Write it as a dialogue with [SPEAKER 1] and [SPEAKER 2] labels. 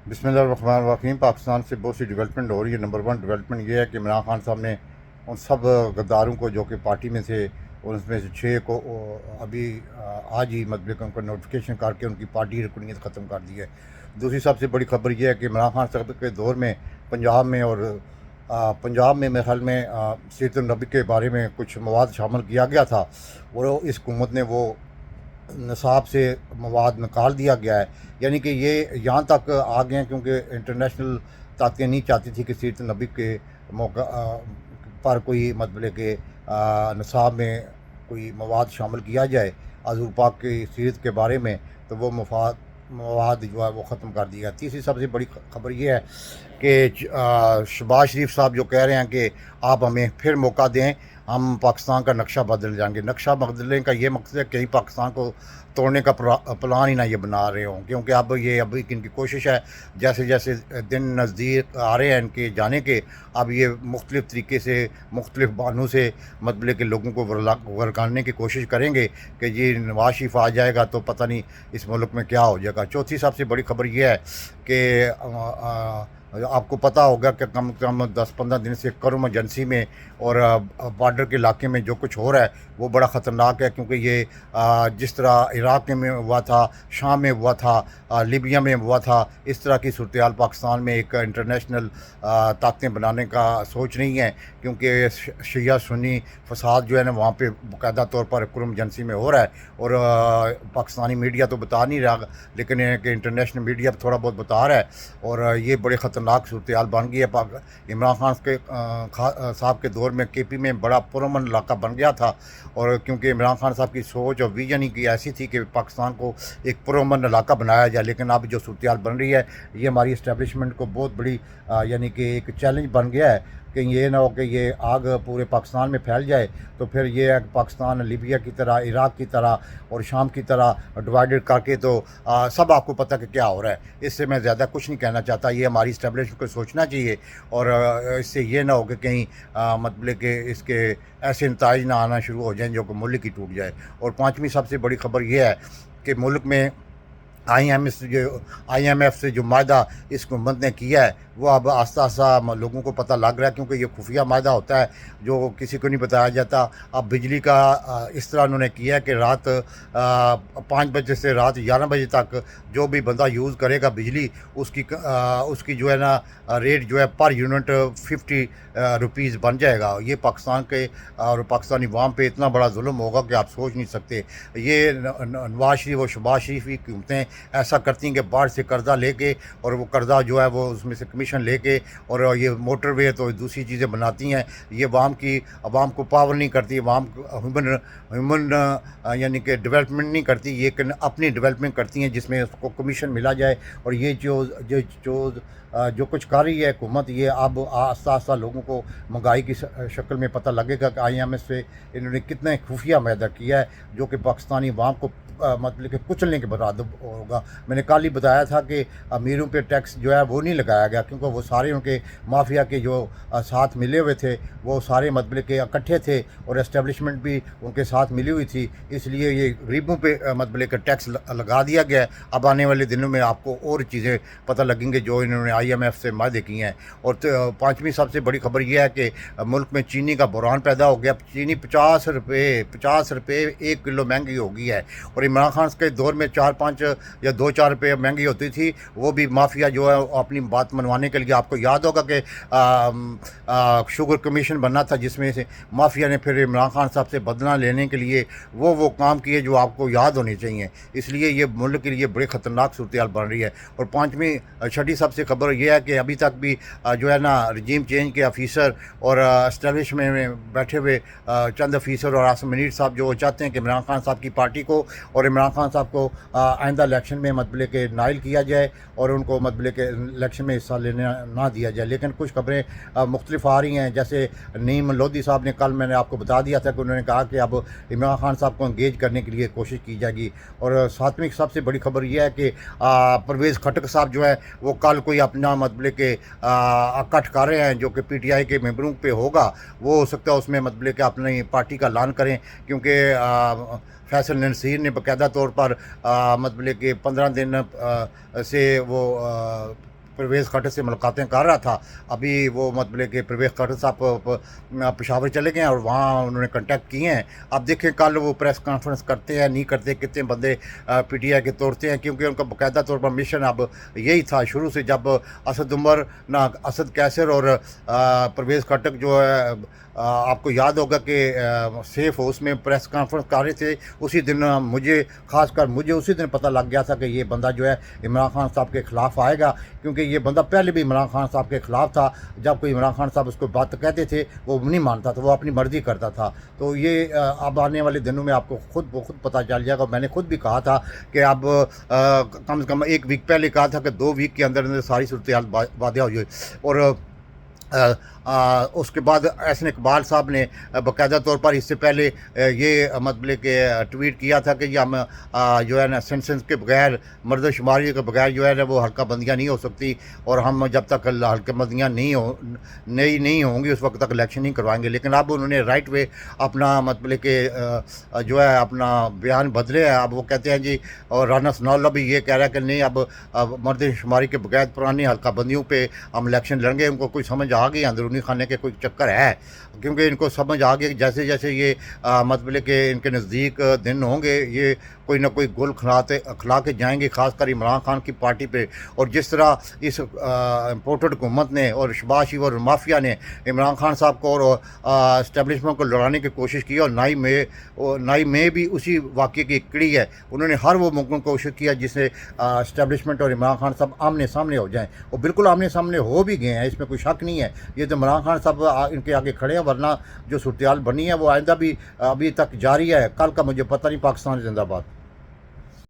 [SPEAKER 1] बिस्मिल्लाहिर्रहमानिर्रहीम। पाकिस्तान से बहुत सी डेवलपमेंट हो रही है। नंबर वन डेवलपमेंट ये है कि इमरान खान साहब ने उन सब गद्दारों को जो कि पार्टी में थे और उसमें से 6 को अभी आज ही मतलब कि उनको नोटिफिकेशन करके उनकी पार्टी रुकनीत ख़त्म कर दी है। दूसरी सबसे बड़ी खबर यह है कि इमरान खान साहब के दौर में पंजाब में और पंजाब में मेरे ख्याल में सीरत नबी के बारे में कुछ मवाद शामिल किया गया था और इस हुकूमत ने वो नसाब से मवाद निकाल दिया गया है। यानी कि ये यहाँ तक आ गए हैं क्योंकि इंटरनेशनल ताकतें नहीं चाहती थी कि सीरत नबी के मौका पर कोई मतलब के नसाब में कोई मवाद शामिल किया जाए हज़ूर पाक की सीरत के बारे में, तो वो मवाद जो है वो ख़त्म कर दिया। तीसरी सबसे बड़ी खबर ये है कि शहबाज शरीफ साहब जो कह रहे हैं कि आप हमें फिर मौका दें, हम पाकिस्तान का नक्शा बदल जाएंगे। नक्शा बदलने का ये मकसद है कि पाकिस्तान को तोड़ने का प्लान ही ना ये बना रहे हों, क्योंकि अब ये अभी इनकी कोशिश है जैसे जैसे दिन नज़दीक आ रहे हैं इनके जाने के, अब ये मुख्तलिफ़ तरीके से मुख्तलिफ़ बहानों से मतलब कि लोगों को वरगाने की कोशिश करेंगे कि जी नवाज शरीफ आ जाएगा तो पता नहीं इस मुल्क में क्या हो जाएगा। चौथी सबसे बड़ी खबर ये है कि आपको पता होगा कि कम से कम 10-15 दिन से कर्म एजेंसी में और बॉर्डर के इलाके में जो कुछ हो रहा है वो बड़ा ख़तरनाक है, क्योंकि ये जिस तरह इराक़ में हुआ था, शाम में हुआ था, लीबिया में हुआ था, इस तरह की सूरत हाल पाकिस्तान में एक इंटरनेशनल ताकतें बनाने का सोच नहीं है, क्योंकि शिया सुन्नी फसाद जो है ना वहाँ पे बाकायदा तौर पर कर्म एजेंसी में हो रहा है। और पाकिस्तानी मीडिया तो बता नहीं रहा, लेकिन कि इंटरनेशनल मीडिया थोड़ा बहुत बता रहा है और ये बड़े ख़तरनाक सूरत हाल बन गई है। इमरान खान के साहब के दौर में केपी में बड़ा पुरअमन इलाका बन गया था, और क्योंकि इमरान खान साहब की सोच और विजन ही की ऐसी थी कि पाकिस्तान को एक पुरअमन इलाका बनाया जाए। लेकिन अब जो सूरत हाल बन रही है ये हमारी इस्टेब्लिशमेंट को बहुत बड़ी यानी कि एक चैलेंज बन गया है कि ये ना हो कि ये आग पूरे पाकिस्तान में फैल जाए, तो फिर ये है कि पाकिस्तान लीबिया की तरह, इराक़ की तरह और शाम की तरह डिवाइडेड करके तो सब आपको पता कि क्या हो रहा है। इससे मैं ज़्यादा कुछ नहीं कहना चाहता। ये हमारी इस्टेब्लिशमेंट को सोचना चाहिए और इससे ये ना हो कि कहीं मतलब कि इसके ऐसे नताइज ना आना शुरू हो जाएँ जो कि मुल्क ही टूट जाए। और पाँचवीं सबसे बड़ी खबर ये है कि मुल्क में IMF से जो मायदा इस हुकूमत ने किया है वो अब आस्ता आस्ता लोगों को पता लग रहा है, क्योंकि ये खुफिया मायदा होता है जो किसी को नहीं बताया जाता। अब बिजली का इस तरह उन्होंने किया है कि रात 5 बजे से रात 11 बजे तक जो भी बंदा यूज़ करेगा बिजली उसकी जो है ना रेट जो है पर यूनिट 50 रुपीज़ बन जाएगा। ये पाकिस्तान के और पाकिस्तानी अवाम पे इतना बड़ा जुल्म होगा कि आप सोच नहीं सकते। ये नवाज शरीफ और शहबाज शरीफ की हुकूमतें ऐसा करती हैं कि बाहर से कर्ज़ा लेके और वो कर्ज़ा जो है वो उसमें से कमीशन लेके और ये मोटर वे तो दूसरी चीज़ें बनाती हैं। ये अवाम को पावर नहीं करती, अवाम ह्यूमन यानी कि डेवलपमेंट नहीं करती, ये अपनी डेवलपमेंट करती हैं जिसमें उसको कमीशन मिला जाए। और ये जो कुछ कर रही है हुकूमत, ये अब आस्ता आस्ता लोगों को महंगाई की शक्ल में पता लगेगा कि IMF से इन्होंने कितना खुफिया मैदा किया है जो कि पाकिस्तानी अवाम को मतलब कि कुचलने के बराबर होगा। मैंने कल ही बताया था कि अमीरों पे टैक्स जो है वो नहीं लगाया गया, क्योंकि वो सारे उनके माफिया के जो साथ मिले हुए थे वो सारे मतलब के इकट्ठे थे और एस्टेब्लिशमेंट भी उनके साथ मिली हुई थी, इसलिए ये गरीबों पे मतलब का टैक्स लगा दिया गया है। अब आने वाले दिनों में आपको और चीज़ें पता लगेंगे जो इन्होंने IMF से वादे किए हैं। और पाँचवीं सबसे बड़ी खबर यह है कि मुल्क में चीनी का बुहरान पैदा हो गया। चीनी 50 रुपये 1 किलो महंगी हो गई है, और इमरान खान के दौर में 4-5 या 2-4 रुपये महंगी होती थी। वो भी माफिया जो है अपनी बात मनवाने के लिए, आपको याद होगा कि शुगर कमीशन बनना था जिसमें से माफिया ने फिर इमरान खान साहब से बदला लेने के लिए वो काम किए जो आपको याद होने चाहिए। इसलिए ये मुल्क के लिए बड़े ख़तरनाक सूरत हाल बन रही है। और छठी सबसे खबर यह है कि अभी तक भी जो है ना रजीम चेंज के ऑफिसर और एस्टेब्लिशमेंट में बैठे हुए चंद ऑफिसर और आसिम मुनीर साहब जो चाहते हैं कि इमरान खान साहब की पार्टी को और इमरान खान साहब को आइंदा इलेक्शन में मतलब के नाइल किया जाए और उनको मतलब के इलेक्शन में हिस्सा लेने ना दिया जाए। लेकिन कुछ खबरें मुख्तलिफ आ रही हैं, जैसे नईम लोधी साहब ने कल मैंने आपको बता दिया था कि उन्होंने कहा कि अब इमरान खान साहब को इंगेज करने के लिए कोशिश की जाएगी। और सातवीं सबसे बड़ी खबर यह है कि परवेज़ खटक साहब जो है वो कल कोई अपना मतलब के कट कर रहे हैं जो कि PTI के मेंबरों पे होगा। वो हो सकता है उसमें मतलब कि अपनी पार्टी का ऐलान करें, क्योंकि फैसल नसीर ने बाकायदा तौर पर मतलब कि 15 दिन से वो परवेज़ खट्टर से मुलाकातें कर रहा था। अभी वो मतलब कि परवेज़ खट्टर साहब पेशावर चले गए हैं और वहाँ उन्होंने कॉन्टैक्ट किए हैं। अब देखें कल वो प्रेस कॉन्फ्रेंस करते हैं नहीं करते, कितने बंदे पीटीआई के तोड़ते हैं, क्योंकि उनका बाकायदा तौर पर मिशन अब यही था शुरू से। जब असद उमर ना असद कैसर और परवेज़ खट्टर जो है आपको याद होगा कि सेफ हाउस में प्रेस कॉन्फ्रेंस कर रहे थे, उसी दिन मुझे उसी दिन पता लग गया था कि ये बंदा जो है इमरान खान साहब के ख़िलाफ़ आएगा, क्योंकि ये बंदा पहले भी इमरान खान साहब के ख़िलाफ़ था। जब कोई इमरान खान साहब उसको बात कहते थे वो नहीं मानता था, वो अपनी मर्ज़ी करता था। तो ये अब आने वाले दिनों में आपको खुद ब खुद पता चल जाएगा। मैंने खुद भी कहा था कि अब कम से कम 1 वीक पहले कहा था कि 2 वीक के अंदर अंदर सारी सूरत हाल वादिया हो जाए। और उसके बाद एहसन इकबाल साहब ने बाकायदा तौर पर इससे पहले ये मतलब कि ट्वीट किया था कि ये हम जो है ना सेंसेस के बगैर, मर्दशुमारी के बगैर जो है ना वो हल्का बंदियाँ नहीं हो सकती, और हम जब तक हल्का बंदियाँ नहीं होंगी उस वक्त तक इलेक्शन नहीं करवाएंगे। लेकिन अब उन्होंने राइट वे अपना मतलब कि जो है अपना बयान बदले हैं। अब वो कहते हैं जी, और राना सनाउल्लाह भी ये कह रहा है कि नहीं अब मर्दशुमारी के बगैर पुरानी हल्का बंदियों पर हम इलेक्शन लड़ेंगे। उनको कोई समझ आ गई अंदरूनी खाने के कोई चक्कर है, क्योंकि इनको समझ आ गया कि जैसे जैसे ये मतलब कि इनके नज़दीक दिन होंगे ये कोई ना कोई गोल खिला के जाएंगे, ख़ासकर इमरान खान की पार्टी पे। और जिस तरह इस इम्पोर्टेड हुकूमत ने और शहबाज शरीफ और माफिया ने इमरान खान साहब को और इस्टेब्लिशमेंट को लड़ाने की कोशिश की, और नाई में भी उसी वाक़े की कड़ी है। उन्होंने हर वो मुमकिन कोशिश किया जिससे इस्टेब्लिशमेंट और इमरान खान साहब आमने सामने हो जाएँ। वो बिल्कुल आमने सामने हो भी गए हैं, इसमें कोई शक नहीं है। ये तो इमरान खान साहब इनके आगे खड़े हैं, वरना जो सूरत हाल बनी है वो आइंदा भी अभी तक जारी है। कल का मुझे पता नहीं। पाकिस्तान जिंदाबाद।